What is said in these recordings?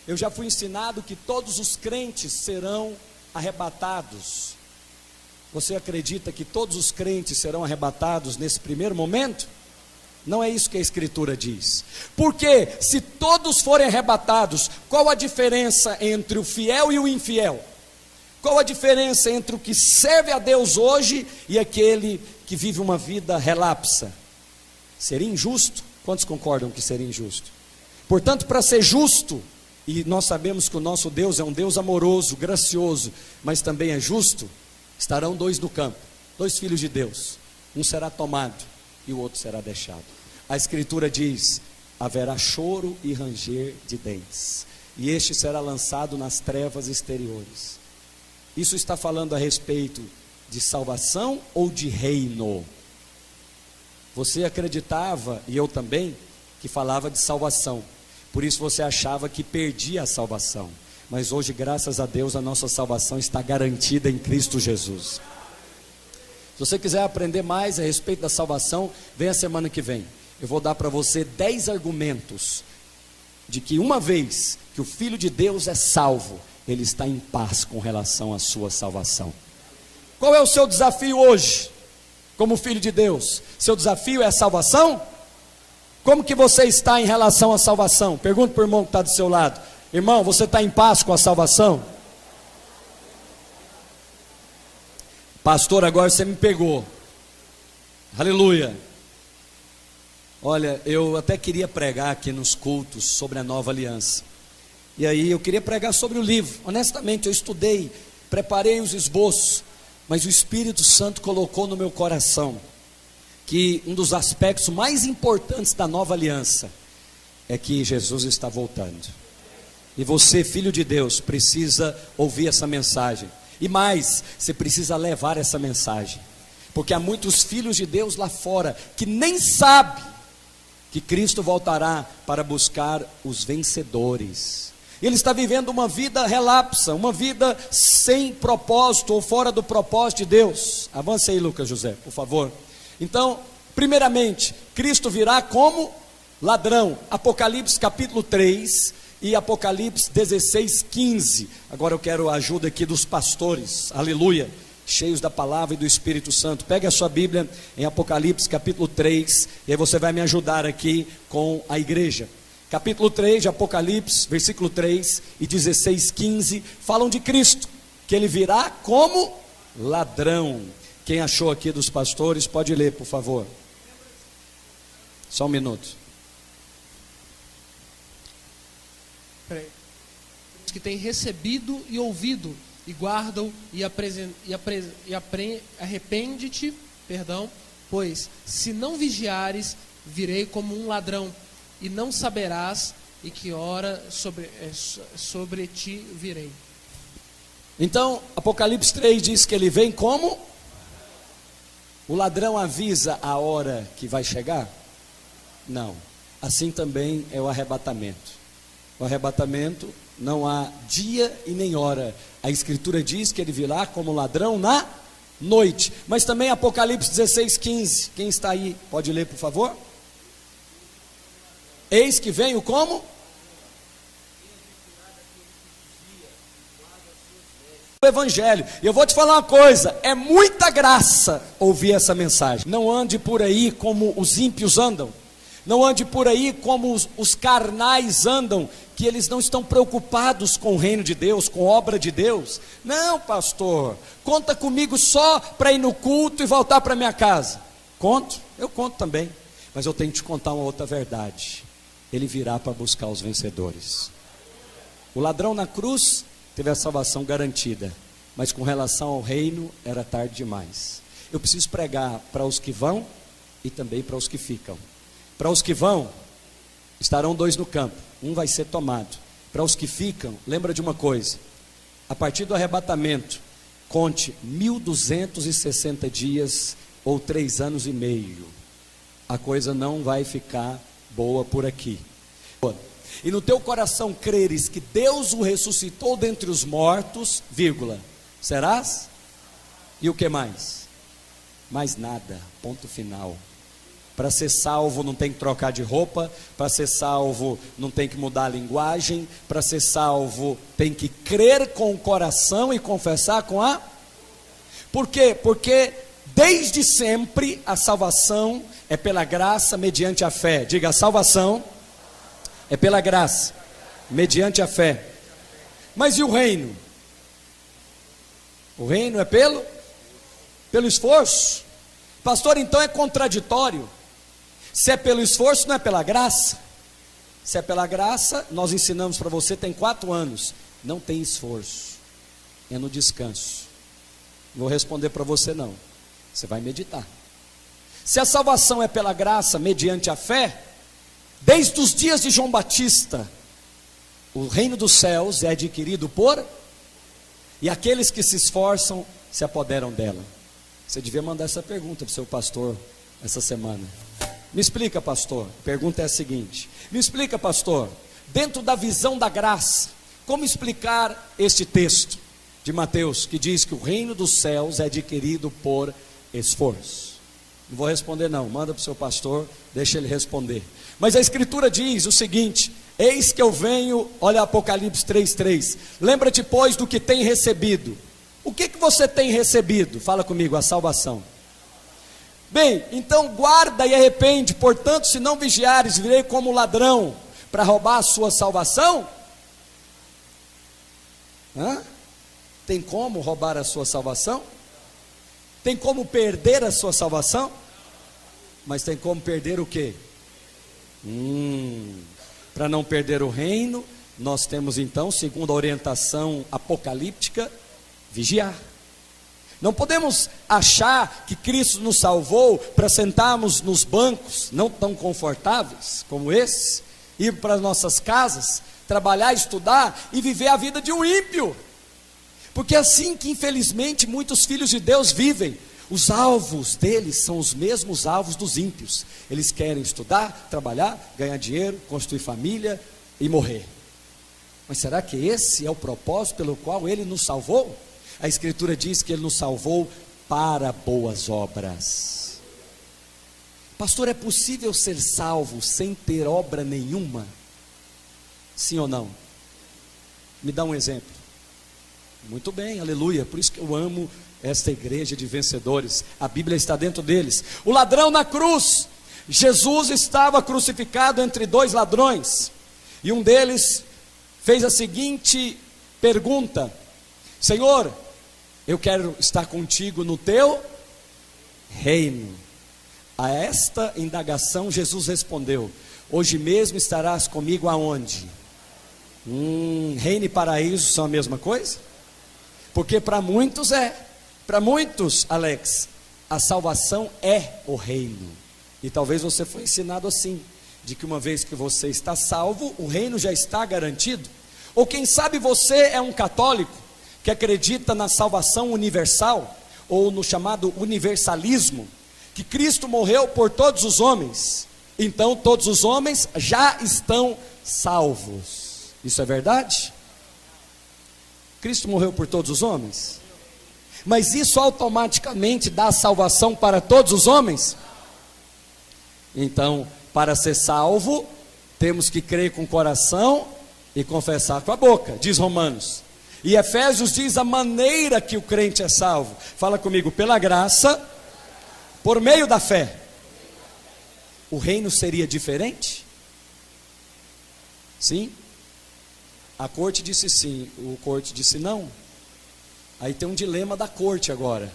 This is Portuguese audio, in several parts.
Eu já fui ensinado que todos os crentes serão arrebatados. Você acredita que todos os crentes serão arrebatados nesse primeiro momento? Não é isso que a Escritura diz. Porque se todos forem arrebatados, qual a diferença entre o fiel e o infiel? Qual a diferença entre o que serve a Deus hoje e aquele que vive uma vida relapsa? Seria injusto? Quantos concordam que seria injusto? Portanto, para ser justo, e nós sabemos que o nosso Deus é um Deus amoroso, gracioso, mas também é justo, estarão dois no campo, dois filhos de Deus, um será tomado e o outro será deixado. A Escritura diz: haverá choro e ranger de dentes, e este será lançado nas trevas exteriores. Isso está falando a respeito de salvação ou de reino? Você acreditava, e eu também, que falava de salvação, por isso você achava que perdia a salvação, mas hoje, graças a Deus, a nossa salvação está garantida em Cristo Jesus. Se você quiser aprender mais a respeito da salvação, vem a semana que vem. Eu vou dar para você 10 argumentos de que uma vez que o Filho de Deus é salvo, ele está em paz com relação à sua salvação. Qual é o seu desafio hoje, como filho de Deus? Seu desafio é a salvação? Como que você está em relação à salvação? Pergunta para o irmão que está do seu lado: irmão, você está em paz com a salvação? Pastor, agora você me pegou. Aleluia. Olha, eu até queria pregar aqui nos cultos sobre a nova aliança. E aí eu queria pregar sobre o livro. Honestamente, eu estudei, preparei os esboços, mas o Espírito Santo colocou no meu coração que um dos aspectos mais importantes da nova aliança é que Jesus está voltando. E você, filho de Deus, precisa ouvir essa mensagem. E mais, você precisa levar essa mensagem, porque há muitos filhos de Deus lá fora que nem sabem que Cristo voltará para buscar os vencedores. Ele está vivendo uma vida relapsa, uma vida sem propósito ou fora do propósito de Deus. Avance aí, Lucas José, por favor. Então, primeiramente, Cristo virá como ladrão. Apocalipse capítulo 3 e Apocalipse 16, 15. Agora eu quero a ajuda aqui dos pastores, aleluia, cheios da palavra e do Espírito Santo. Pegue a sua Bíblia em Apocalipse capítulo 3, e aí você vai me ajudar aqui com a igreja. Capítulo 3 de Apocalipse, versículo 3 e 16, 15, falam de Cristo, que ele virá como ladrão. Quem achou aqui dos pastores, pode ler, por favor. Só um minuto. Os que têm recebido e ouvido, e guardam, arrepende-te, pois se não vigiares, virei como um ladrão, e não saberás e que hora sobre ti virei. Então, Apocalipse 3 diz que ele vem como? O ladrão avisa a hora que vai chegar? Não. Assim também é o arrebatamento. O arrebatamento não há dia e nem hora. A Escritura diz que ele virá como ladrão na noite. Mas também Apocalipse 16, 15. Quem está aí? Pode ler, por favor? Eis que venho como? O Evangelho. E eu vou te falar uma coisa: é muita graça ouvir essa mensagem. Não ande por aí como os ímpios andam. Não ande por aí como os carnais andam, que eles não estão preocupados com o reino de Deus, com a obra de Deus. Não, pastor, conta comigo só para ir no culto e voltar para minha casa. Conto, eu conto também, mas eu tenho que te contar uma outra verdade. Ele virá para buscar os vencedores. O ladrão na cruz teve a salvação garantida, mas com relação ao reino era tarde demais. Eu preciso pregar para os que vão e também para os que ficam. Para os que vão, estarão dois no campo, um vai ser tomado. Para os que ficam, lembra de uma coisa: a partir do arrebatamento, conte 1260 dias ou 3 anos e meio. A coisa não vai ficar boa por aqui. E no teu coração creres que Deus o ressuscitou dentre os mortos, vírgula, serás? E o que mais? Mais nada, ponto final. Para ser salvo não tem que trocar de roupa, para ser salvo não tem que mudar a linguagem, para ser salvo tem que crer com o coração e confessar com a... Por quê? Porque desde sempre a salvação é pela graça mediante a fé. Diga, a salvação é pela graça mediante a fé. Mas e o reino? O reino é pelo esforço. Pastor, então é contraditório. Se é pelo esforço, não é pela graça. Se é pela graça, nós ensinamos para você, tem 4 anos. Não tem esforço, é no descanso. Não vou responder para você não, você vai meditar. Se a salvação é pela graça, mediante a fé, desde os dias de João Batista, o reino dos céus é adquirido por... E aqueles que se esforçam, se apoderam dela. Você devia mandar essa pergunta para o seu pastor essa semana. Me explica, pastor. A pergunta é a seguinte: me explica, pastor, dentro da visão da graça, como explicar este texto de Mateus, que diz que o reino dos céus é adquirido por esforço? Não vou responder não, manda para o seu pastor, deixa ele responder. Mas a escritura diz o seguinte: eis que eu venho, olha Apocalipse 3:3, lembra-te pois do que tem recebido. O que você tem recebido? Fala comigo, a salvação. Bem, então guarda e arrepende, portanto se não vigiares, virei como ladrão para roubar a sua salvação. Tem como roubar a sua salvação? Tem como perder a sua salvação? Mas tem como perder o quê? Para não perder o reino, nós temos então, segundo a orientação apocalíptica, vigiar. Não podemos achar que Cristo nos salvou para sentarmos nos bancos não tão confortáveis como esse, ir para nossas casas, trabalhar, estudar e viver a vida de um ímpio. Porque é assim que infelizmente muitos filhos de Deus vivem. Os alvos deles são os mesmos alvos dos ímpios. Eles querem estudar, trabalhar, ganhar dinheiro, construir família e morrer. Mas será que esse é o propósito pelo qual Ele nos salvou? A Escritura diz que Ele nos salvou para boas obras. Pastor, é possível ser salvo sem ter obra nenhuma? Sim ou não? Me dá um exemplo. Muito bem, aleluia, por isso que eu amo esta igreja de vencedores, a Bíblia está dentro deles. O ladrão na cruz, Jesus estava crucificado entre 2 ladrões, e um deles fez a seguinte pergunta: Senhor, eu quero estar contigo no teu reino. A esta indagação Jesus respondeu: hoje mesmo estarás comigo aonde? Reino e paraíso são a mesma coisa? Porque para muitos Alex, a salvação é o reino. E talvez você foi ensinado assim, de que uma vez que você está salvo, o reino já está garantido. Ou quem sabe você é um católico que acredita na salvação universal, ou no chamado universalismo, que Cristo morreu por todos os homens, então todos os homens já estão salvos. Isso é verdade? Cristo morreu por todos os homens? Mas isso automaticamente dá salvação para todos os homens? Então, para ser salvo, temos que crer com o coração e confessar com a boca, diz Romanos. E Efésios diz a maneira que o crente é salvo. Fala comigo, pela graça, por meio da fé. O reino seria diferente? Sim? A corte disse sim, o corte disse não. Aí tem um dilema da corte agora.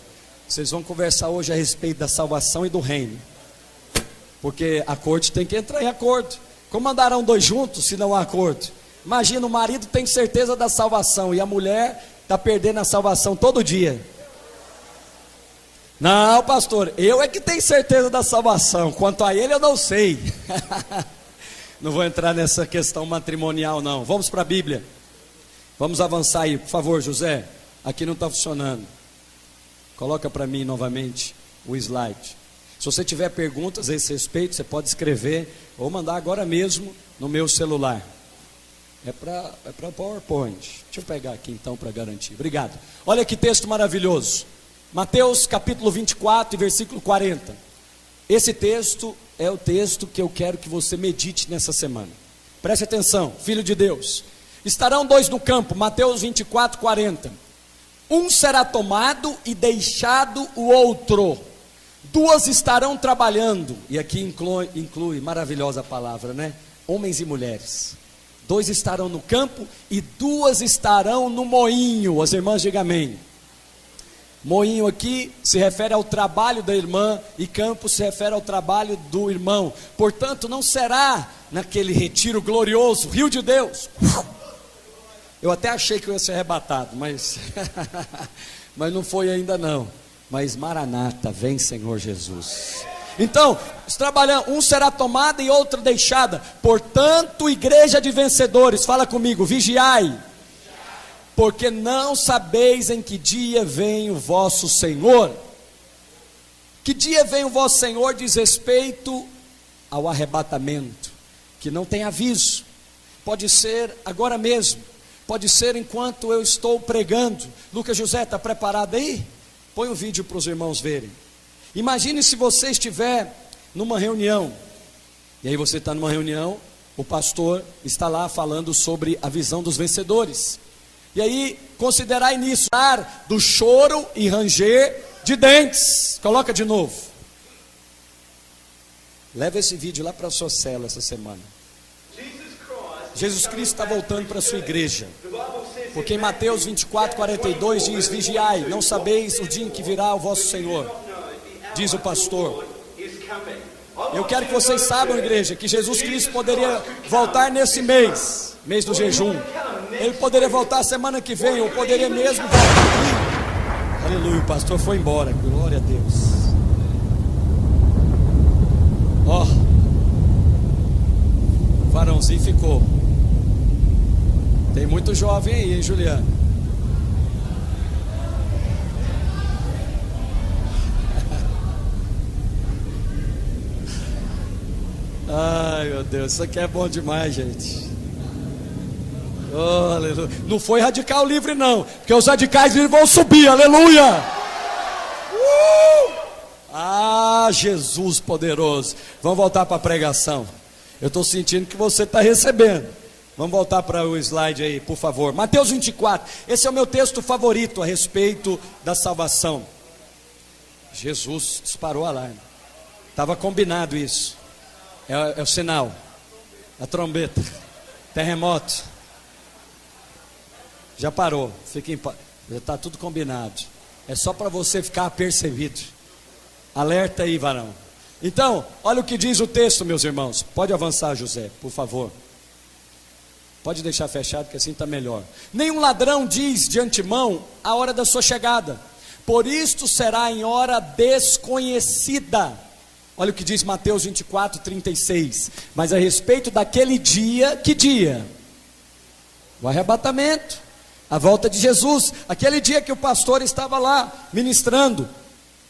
Vocês vão conversar hoje a respeito da salvação e do reino, porque a corte tem que entrar em acordo. Como andarão 2 juntos se não há acordo? Imagina, o marido tem certeza da salvação e a mulher está perdendo a salvação todo dia. Não, pastor, eu é que tenho certeza da salvação, quanto a ele eu não sei. Não vou entrar nessa questão matrimonial não. Vamos para a Bíblia. Vamos avançar aí, por favor, José. Aqui não está funcionando. Coloca para mim novamente o slide. Se você tiver perguntas a esse respeito, você pode escrever ou mandar agora mesmo no meu celular. É para PowerPoint. Deixa eu pegar aqui então para garantir. Obrigado. Olha que texto maravilhoso. Mateus capítulo 24 e versículo 40. Esse texto é o texto que eu quero que você medite nessa semana. Preste atenção, filho de Deus. Estarão dois no campo, Mateus 24, 40. Um será tomado e deixado o outro. Duas estarão trabalhando. E aqui inclui maravilhosa palavra, né? Homens e mulheres. Dois estarão no campo e duas estarão no moinho. As irmãs digam amém. Moinho aqui se refere ao trabalho da irmã e campo se refere ao trabalho do irmão. Portanto, não será naquele retiro glorioso, rio de Deus. Eu até achei que eu ia ser arrebatado, mas não foi ainda não. Mas Maranata, vem Senhor Jesus. Então, trabalhando, um será tomado e outro deixada. Portanto, igreja de vencedores, fala comigo, vigiai. Porque não sabeis em que dia vem o vosso Senhor. Que dia vem o vosso Senhor diz respeito ao arrebatamento, que não tem aviso. Pode ser agora mesmo, pode ser enquanto eu estou pregando. Lucas José, está preparado aí? Põe um vídeo para os irmãos verem. Imagine se você estiver numa reunião, e aí você está numa reunião, o pastor está lá falando sobre a visão dos vencedores. E aí, considerai nisso, do choro e ranger de dentes. Coloca de novo. Leva esse vídeo lá para a sua célula essa semana. Jesus Cristo está voltando para a sua igreja. Porque em Mateus 24, 42 diz, vigiai, não sabeis o dia em que virá o vosso Senhor. Diz o pastor. Eu quero que vocês saibam, igreja, que Jesus Cristo poderia voltar nesse mês do jejum. Ele poderia voltar semana que vem, ou poderia mesmo voltar aqui. Aleluia, o pastor foi embora, glória a Deus. Ó, o varãozinho ficou. Tem muito jovem aí, hein, Juliano? Ai, meu Deus, isso aqui é bom demais, gente. Oh, aleluia. Não foi radical livre não, porque os radicais livres vão subir, aleluia. Ah, Jesus poderoso. Vamos voltar para a pregação. Eu estou sentindo que você está recebendo. Vamos voltar para o slide aí, por favor. Mateus 24, esse é o meu texto favorito a respeito da salvação. Jesus disparou o alarme. Estava combinado isso. É o sinal, a trombeta, terremoto. Já parou, fique em paz. Já está tudo combinado. É só para você ficar apercebido. Alerta aí, varão. Então, olha o que diz o texto, meus irmãos. Pode avançar, José, por favor. Pode deixar fechado, que assim está melhor. Nenhum ladrão diz de antemão a hora da sua chegada. Por isto será em hora desconhecida. Olha o que diz Mateus 24, 36. Mas a respeito daquele dia, que dia? O arrebatamento. A volta de Jesus, aquele dia que o pastor estava lá ministrando.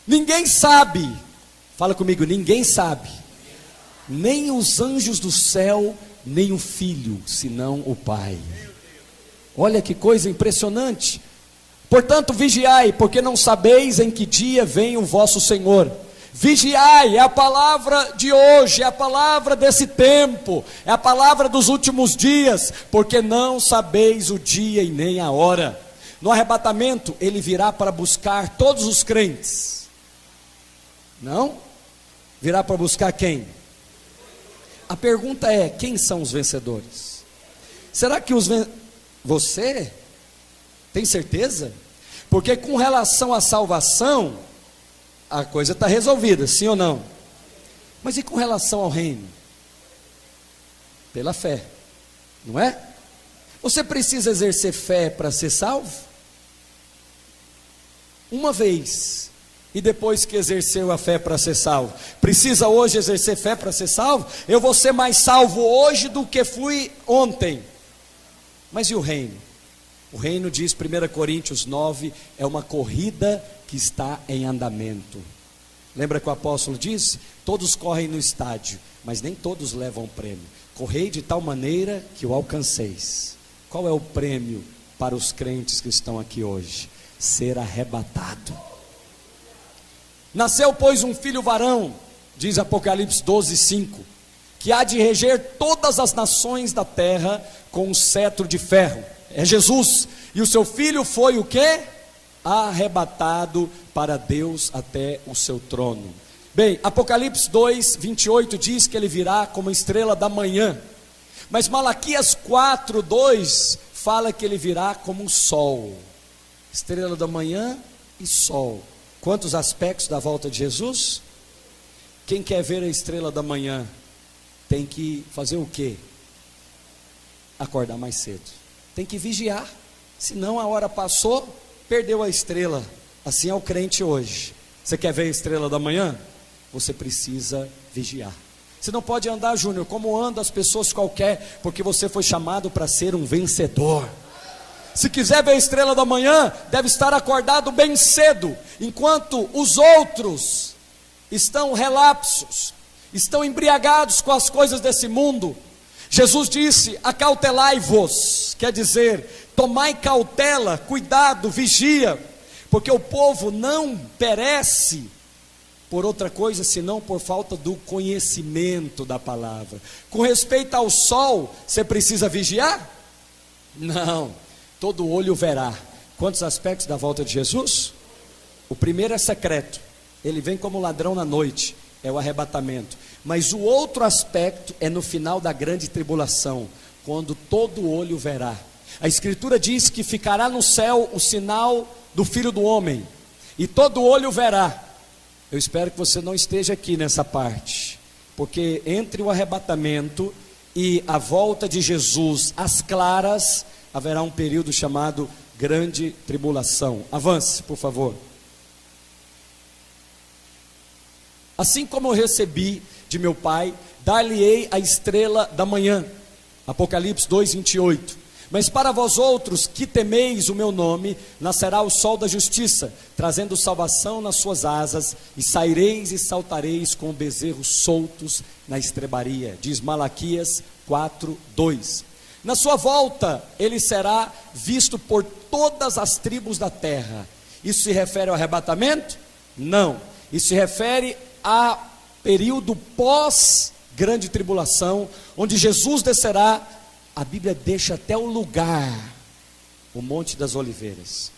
Ninguém sabe, fala comigo, ninguém sabe, nem os anjos do céu, nem o Filho, senão o Pai. Olha que coisa impressionante. Portanto, vigiai, porque não sabeis em que dia vem o vosso Senhor. Vigiai, é a palavra de hoje, é a palavra desse tempo, é a palavra dos últimos dias, porque não sabeis o dia e nem a hora. No arrebatamento, ele virá para buscar todos os crentes. Não? Virá para buscar quem? A pergunta é, quem são os vencedores? Será que você? Tem certeza? Porque com relação à salvação, a coisa está resolvida, sim ou não? Mas e com relação ao reino? Pela fé, não é? Você precisa exercer fé para ser salvo? Uma vez, e depois que exerceu a fé para ser salvo, precisa hoje exercer fé para ser salvo? Eu vou ser mais salvo hoje do que fui ontem. Mas e o reino? O reino, diz 1 Coríntios 9, é uma corrida que está em andamento. Lembra que o apóstolo disse? Todos correm no estádio, mas nem todos levam o prêmio. Correi de tal maneira que o alcanceis. Qual é o prêmio para os crentes que estão aqui hoje? Ser arrebatado. Nasceu, pois, um filho varão, diz Apocalipse 12:5, que há de reger todas as nações da terra com um cetro de ferro. É Jesus, e o seu filho foi o quê? Arrebatado para Deus até o seu trono. Bem, Apocalipse 2:28 diz que ele virá como estrela da manhã, mas Malaquias 4:2 fala que ele virá como um sol. Estrela da manhã e sol. Quantos aspectos da volta de Jesus? Quem quer ver a estrela da manhã tem que fazer o quê? Acordar mais cedo. Tem que vigiar, senão a hora passou, perdeu a estrela. Assim é o crente hoje. Você quer ver a estrela da manhã? Você precisa vigiar. Você não pode andar, Júnior, como andam as pessoas qualquer, porque você foi chamado para ser um vencedor. Se quiser ver a estrela da manhã, deve estar acordado bem cedo, enquanto os outros estão relapsos, estão embriagados com as coisas desse mundo. Jesus disse: acautelai-vos, quer dizer, tomai cautela, cuidado, vigia, porque o povo não perece por outra coisa, senão por falta do conhecimento da palavra. Com respeito ao sol, você precisa vigiar? Não, todo olho verá. Quantos aspectos da volta de Jesus? O primeiro é secreto, ele vem como ladrão na noite, é o arrebatamento. Mas o outro aspecto é no final da grande tribulação, quando todo olho verá. A Escritura diz que ficará no céu o sinal do Filho do Homem, e todo olho verá. Eu espero que você não esteja aqui nessa parte, porque entre o arrebatamento e a volta de Jesus às claras, haverá um período chamado grande tribulação. Avance, por favor. Assim como eu recebi de meu Pai, dar-lhe-ei a estrela da manhã. Apocalipse 2:28. Mas para vós outros que temeis o meu nome, nascerá o sol da justiça, trazendo salvação nas suas asas, e saireis e saltareis com bezerros soltos na estrebaria, diz Malaquias 4:2. Na sua volta, ele será visto por todas as tribos da terra. Isso se refere ao arrebatamento? Não, isso se refere a período pós grande tribulação, onde Jesus descerá. A Bíblia deixa até o lugar, o Monte das Oliveiras.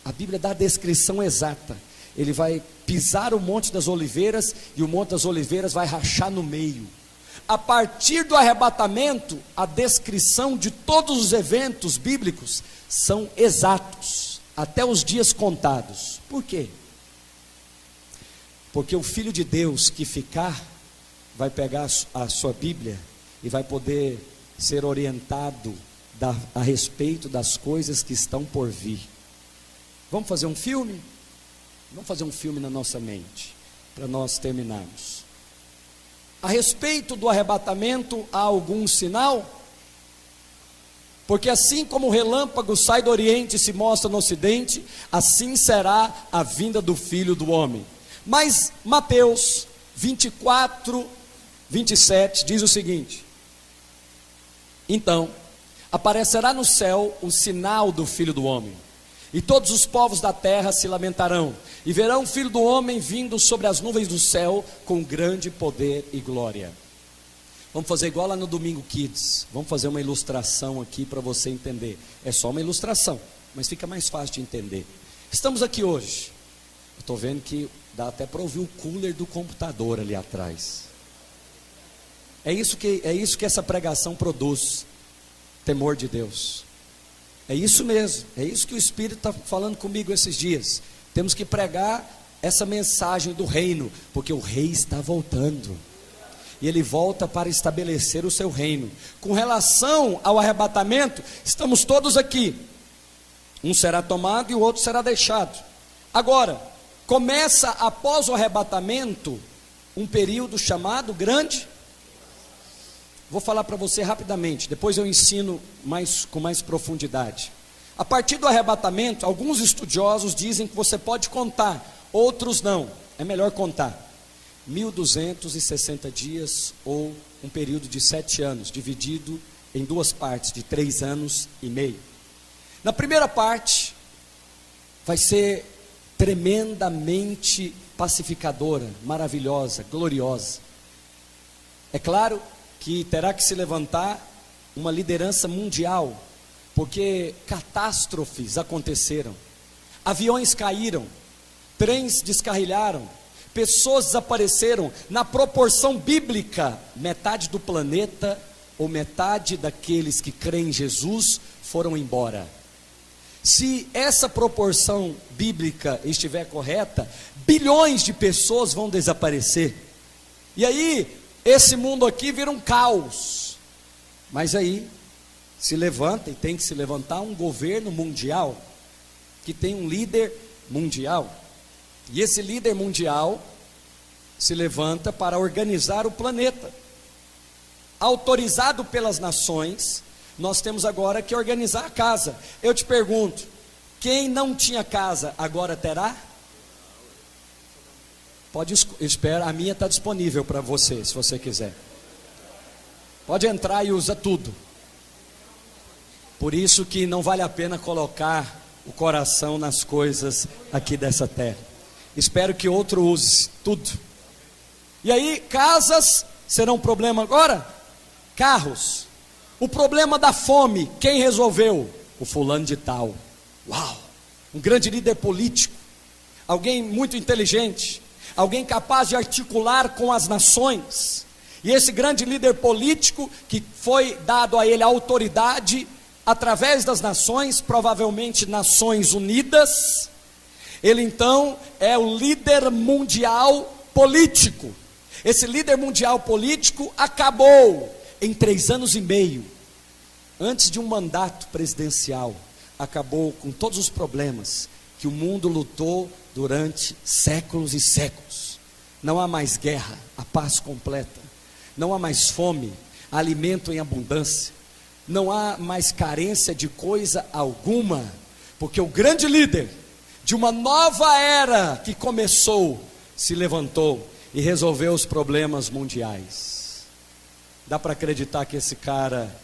A Bíblia dá a descrição exata. Ele vai pisar o Monte das Oliveiras, e o Monte das Oliveiras vai rachar no meio. A partir do arrebatamento, a descrição de todos os eventos bíblicos são exatos, até os dias contados. Por quê? Porque o Filho de Deus que ficar, vai pegar a sua Bíblia e vai poder ser orientado a respeito das coisas que estão por vir. Vamos fazer um filme? Vamos fazer um filme na nossa mente, para nós terminarmos. A respeito do arrebatamento, há algum sinal? Porque assim como o relâmpago sai do Oriente e se mostra no Ocidente, assim será a vinda do Filho do Homem. Mas Mateus 24:27 diz o seguinte: então aparecerá no céu o sinal do Filho do Homem, e todos os povos da terra se lamentarão, e verão o Filho do Homem vindo sobre as nuvens do céu, com grande poder e glória. Vamos fazer igual lá no Domingo Kids, vamos fazer uma ilustração aqui para você entender. É só uma ilustração, mas fica mais fácil de entender. Estamos aqui hoje, eu estou vendo que dá até para ouvir o cooler do computador ali atrás. É isso que essa pregação produz, temor de Deus. É isso mesmo, é isso que o Espírito está falando comigo esses dias. Temos que pregar essa mensagem do reino, porque o rei está voltando, e ele volta para estabelecer o seu reino. Com relação ao arrebatamento, estamos todos aqui, um será tomado e o outro será deixado. Agora, começa após o arrebatamento, um período chamado grande. Vou falar para você rapidamente, depois eu ensino com mais profundidade. A partir do arrebatamento, alguns estudiosos dizem que você pode contar, outros não, é melhor contar. 1260 dias, ou um período de 7 anos, dividido em duas partes, de 3 anos e meio. Na primeira parte, vai ser tremendamente pacificadora, maravilhosa, gloriosa. É claro que terá que se levantar uma liderança mundial, porque catástrofes aconteceram, aviões caíram, trens descarrilharam, pessoas desapareceram. Na proporção bíblica, metade do planeta, ou metade daqueles que creem em Jesus, foram embora. Se essa proporção bíblica estiver correta, bilhões de pessoas vão desaparecer. E aí, esse mundo aqui vira um caos. Mas aí, se levanta, e tem que se levantar, um governo mundial, que tem um líder mundial. E esse líder mundial se levanta para organizar o planeta. Autorizado pelas nações, nós temos agora que organizar a casa. Eu te pergunto, quem não tinha casa, agora terá? Pode esperar, a minha está disponível para você, se você quiser. Pode entrar e usa tudo. Por isso que não vale a pena colocar o coração nas coisas aqui dessa terra. Espero que outro use tudo. E aí, casas serão um problema agora? Carros. O problema da fome, quem resolveu? O fulano de tal. Uau! Um grande líder político, alguém muito inteligente, alguém capaz de articular com as nações. E esse grande líder político, que foi dado a ele a autoridade através das nações, provavelmente Nações Unidas, ele então é o líder mundial político. Esse líder mundial político acabou em 3 anos e meio, antes de um mandato presidencial, acabou com todos os problemas que o mundo lutou durante séculos e séculos. Não há mais guerra, a paz completa. Não há mais fome, alimento em abundância. Não há mais carência de coisa alguma, porque o grande líder de uma nova era que começou, se levantou e resolveu os problemas mundiais. Dá para acreditar que esse cara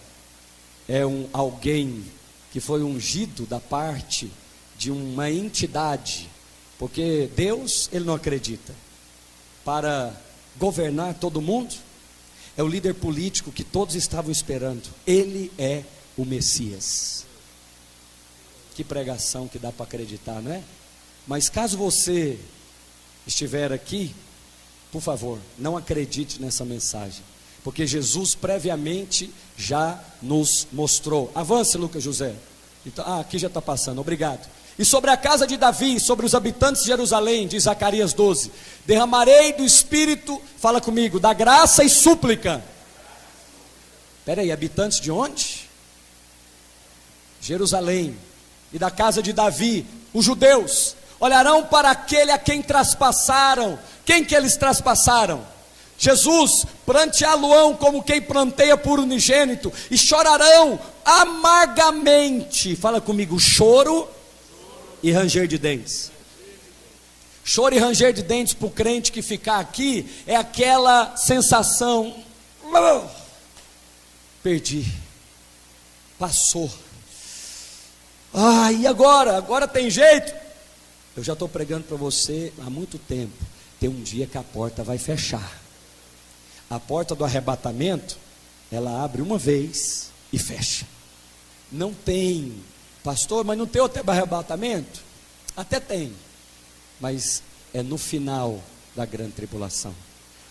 é alguém que foi ungido da parte de uma entidade, porque Deus, ele não acredita, para governar todo mundo. É o líder político que todos estavam esperando. Ele é o Messias. Que pregação que dá para acreditar, não é? Mas caso você estiver aqui, por favor, não acredite nessa mensagem, porque Jesus previamente já nos mostrou. Avance, Lucas José. Então, aqui já está passando, obrigado. E sobre a casa de Davi, sobre os habitantes de Jerusalém, diz Zacarias 12: derramarei do Espírito, fala comigo, da graça e súplica. Espera aí, habitantes de onde? Jerusalém. E da casa de Davi, os judeus olharão para aquele a quem traspassaram. Quem que eles traspassaram? Jesus, planteá-lo-ão como quem planteia por unigênito, e chorarão amargamente. Fala comigo, choro e ranger de dentes. Choro e ranger de dentes para o crente que ficar aqui é aquela sensação: perdi, passou, e agora? Agora tem jeito? Eu já estou pregando para você há muito tempo. Tem um dia que a porta vai fechar. A porta do arrebatamento, ela abre uma vez e fecha. Não tem, pastor, mas não tem outro arrebatamento? Até tem, mas é no final da grande tribulação.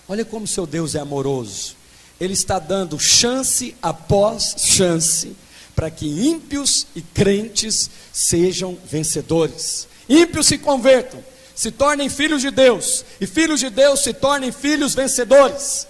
Olha como seu Deus é amoroso. Ele está dando chance após chance para que ímpios e crentes sejam vencedores. Ímpios se convertam, se tornem filhos de Deus, e filhos de Deus se tornem filhos vencedores.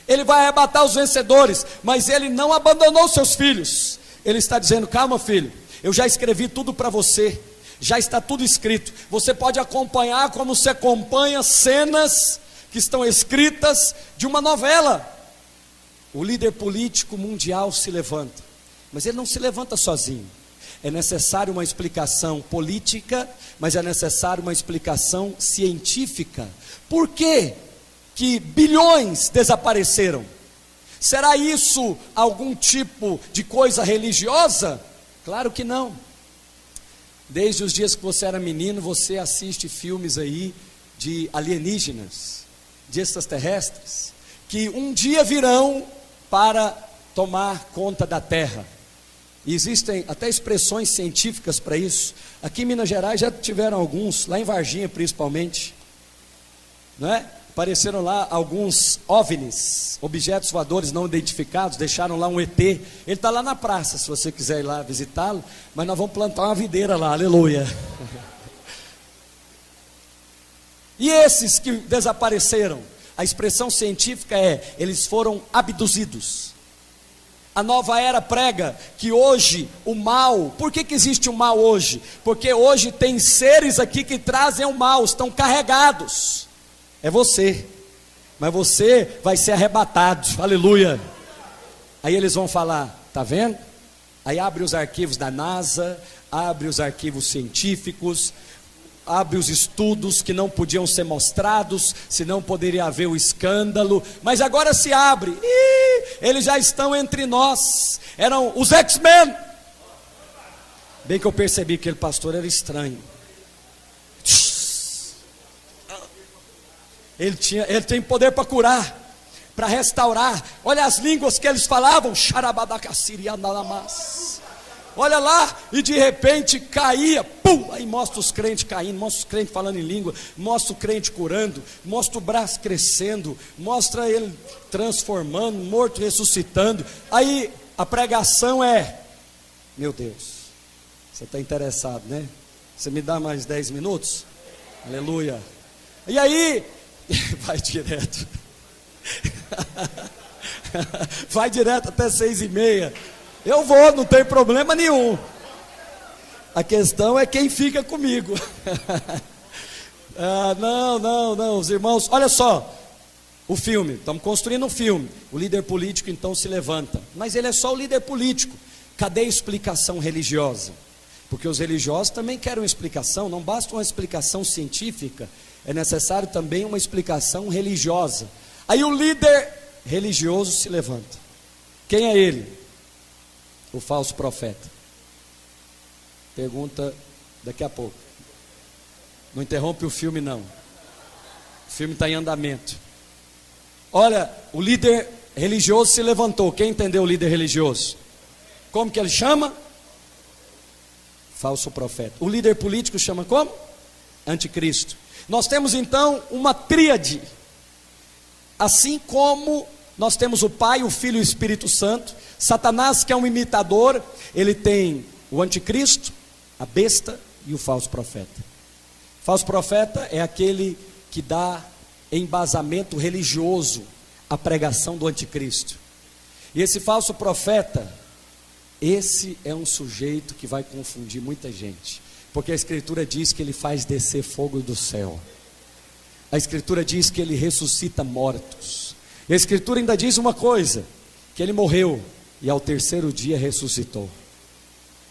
Ele vai arrebatar os vencedores, mas ele não abandonou seus filhos. Ele está dizendo: calma, filho, eu já escrevi tudo para você, já está tudo escrito. Você pode acompanhar como se acompanha cenas que estão escritas de uma novela. O líder político mundial se levanta, mas ele não se levanta sozinho. É necessário uma explicação política, mas é necessário uma explicação científica. Por quê que bilhões desapareceram? Será isso algum tipo de coisa religiosa? Claro que não. Desde os dias que você era menino, você assiste filmes aí de alienígenas, de extraterrestres, que um dia virão para tomar conta da Terra. E existem até expressões científicas para isso. Aqui em Minas Gerais já tiveram alguns, lá em Varginha principalmente, não é? Apareceram lá alguns OVNIs, objetos voadores não identificados, deixaram lá um ET. Ele está lá na praça, se você quiser ir lá visitá-lo, mas nós vamos plantar uma videira lá, aleluia. E esses que desapareceram, a expressão científica é, eles foram abduzidos. A nova era prega que hoje o mal, por que existe o mal hoje? Porque hoje tem seres aqui que trazem o mal, estão carregados. É você, mas você vai ser arrebatado, aleluia. Aí eles vão falar, tá vendo? Aí abre os arquivos da NASA, abre os arquivos científicos, abre os estudos que não podiam ser mostrados, senão poderia haver o escândalo, mas agora se abre. Eles já estão entre nós, eram os X-Men. Bem que eu percebi que aquele pastor era estranho. Ele tem poder para curar, para restaurar. Olha as línguas que eles falavam. Olha lá, e de repente caía, pum, aí mostra os crentes caindo, mostra os crentes falando em língua, mostra o crente curando, mostra o braço crescendo, mostra ele transformando, morto ressuscitando. Aí a pregação é, meu Deus, você está interessado, né? Você me dá mais 10 minutos? Aleluia. E aí, vai direto, vai direto até 6:30. Eu vou, não tem problema nenhum. A questão é quem fica comigo. Não, os irmãos, olha só, o filme, estamos construindo um filme. O líder político então se levanta, mas ele é só o líder político. Cadê a explicação religiosa? Porque os religiosos também querem uma explicação, não basta uma explicação científica, é necessário também uma explicação religiosa. Aí o líder religioso se levanta. Quem é ele? O falso profeta. Pergunta daqui a pouco. Não interrompe o filme não. O filme está em andamento. Olha, o líder religioso se levantou. Quem entendeu o líder religioso? Como que ele chama? Falso profeta. O líder político chama como? Anticristo. Nós temos então uma tríade. Assim como nós temos o Pai, o Filho e o Espírito Santo. Satanás, que é um imitador, ele tem o anticristo, a besta e o falso profeta. O falso profeta é aquele que dá embasamento religioso à pregação do anticristo. E esse falso profeta, esse é um sujeito que vai confundir muita gente, porque a Escritura diz que ele faz descer fogo do céu. A Escritura diz que ele ressuscita mortos. E a Escritura ainda diz uma coisa, que ele morreu e ao terceiro dia ressuscitou.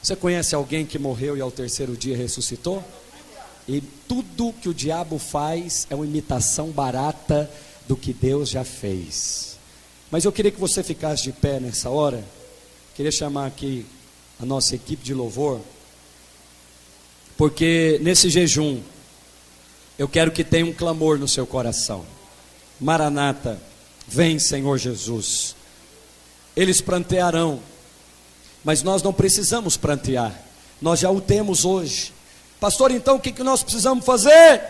Você conhece alguém que morreu e ao terceiro dia ressuscitou? E tudo que o diabo faz é uma imitação barata do que Deus já fez. Mas eu queria que você ficasse de pé nessa hora. Queria chamar aqui a nossa equipe de louvor, porque nesse jejum eu quero que tenha um clamor no seu coração. Maranata, vem Senhor Jesus. Eles prantearão, mas nós não precisamos prantear, nós já o temos hoje. Pastor, então o que nós precisamos fazer?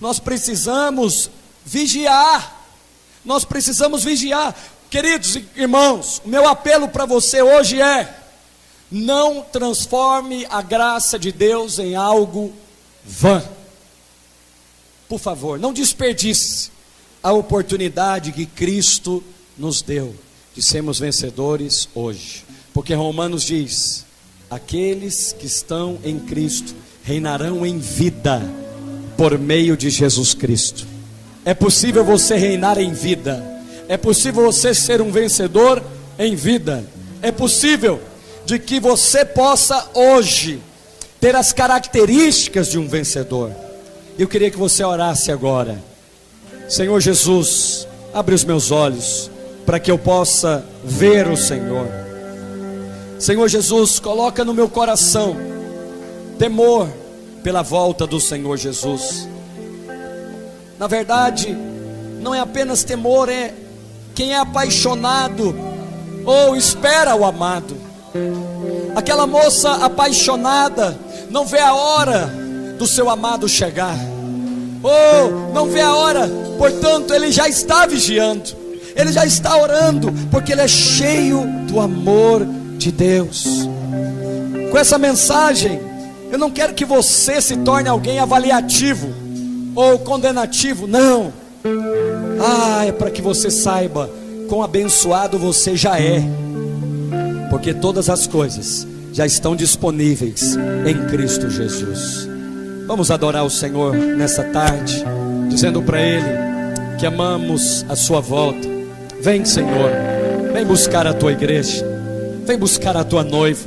Nós precisamos vigiar. Nós precisamos vigiar. Queridos irmãos, o meu apelo para você hoje é: não transforme a graça de Deus em algo vã. Por favor, não desperdice a oportunidade que Cristo nos deu de sermos vencedores hoje, porque Romanos diz: aqueles que estão em Cristo reinarão em vida por meio de Jesus Cristo. É possível você reinar em vida, é possível você ser um vencedor em vida, é possível de que você possa hoje ter as características de um vencedor. Eu queria que você orasse agora. Senhor Jesus, abre os meus olhos para que eu possa ver o Senhor. Senhor Jesus, coloca no meu coração temor pela volta do Senhor Jesus. Na verdade, não é apenas temor, é quem é apaixonado ou espera o amado. Aquela moça apaixonada não vê a hora do seu amado chegar, ou não vê a hora, portanto ele já está vigiando, ele já está orando, porque ele é cheio do amor de Deus. Com essa mensagem, eu não quero que você se torne alguém avaliativo ou condenativo, não. É para que você saiba quão abençoado você já é, porque todas as coisas já estão disponíveis em Cristo Jesus. Vamos adorar o Senhor nessa tarde, dizendo para Ele que amamos a sua volta. Vem, Senhor, vem buscar a tua igreja, vem buscar a tua noiva.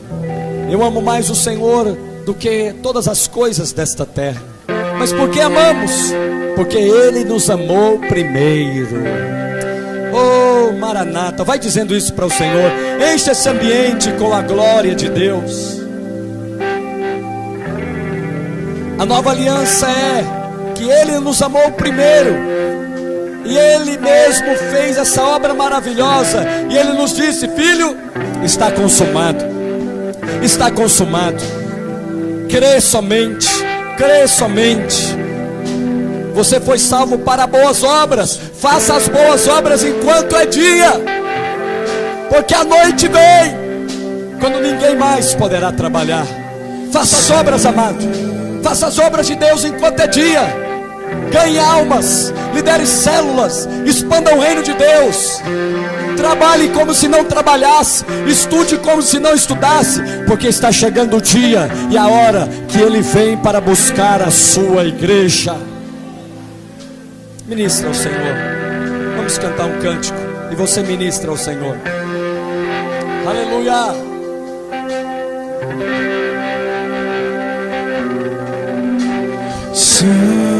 Eu amo mais o Senhor do que todas as coisas desta terra. Mas por que amamos? Porque Ele nos amou primeiro. Oh, Maranata, vai dizendo isso para o Senhor. Enche esse ambiente com a glória de Deus. A nova aliança é que Ele nos amou primeiro, e Ele mesmo fez essa obra maravilhosa, e Ele nos disse: filho, está consumado, está consumado. Crê somente, crê somente. Você foi salvo para boas obras. Faça as boas obras enquanto é dia, porque a noite vem, quando ninguém mais poderá trabalhar. Faça as obras, amado. Faça as obras de Deus enquanto é dia. Ganhe almas, lidere células, expanda o reino de Deus. Trabalhe como se não trabalhasse, estude como se não estudasse, porque está chegando o dia e a hora que Ele vem para buscar a sua igreja. Ministra ao Senhor. Vamos cantar um cântico e você ministra ao Senhor. Aleluia. Sim.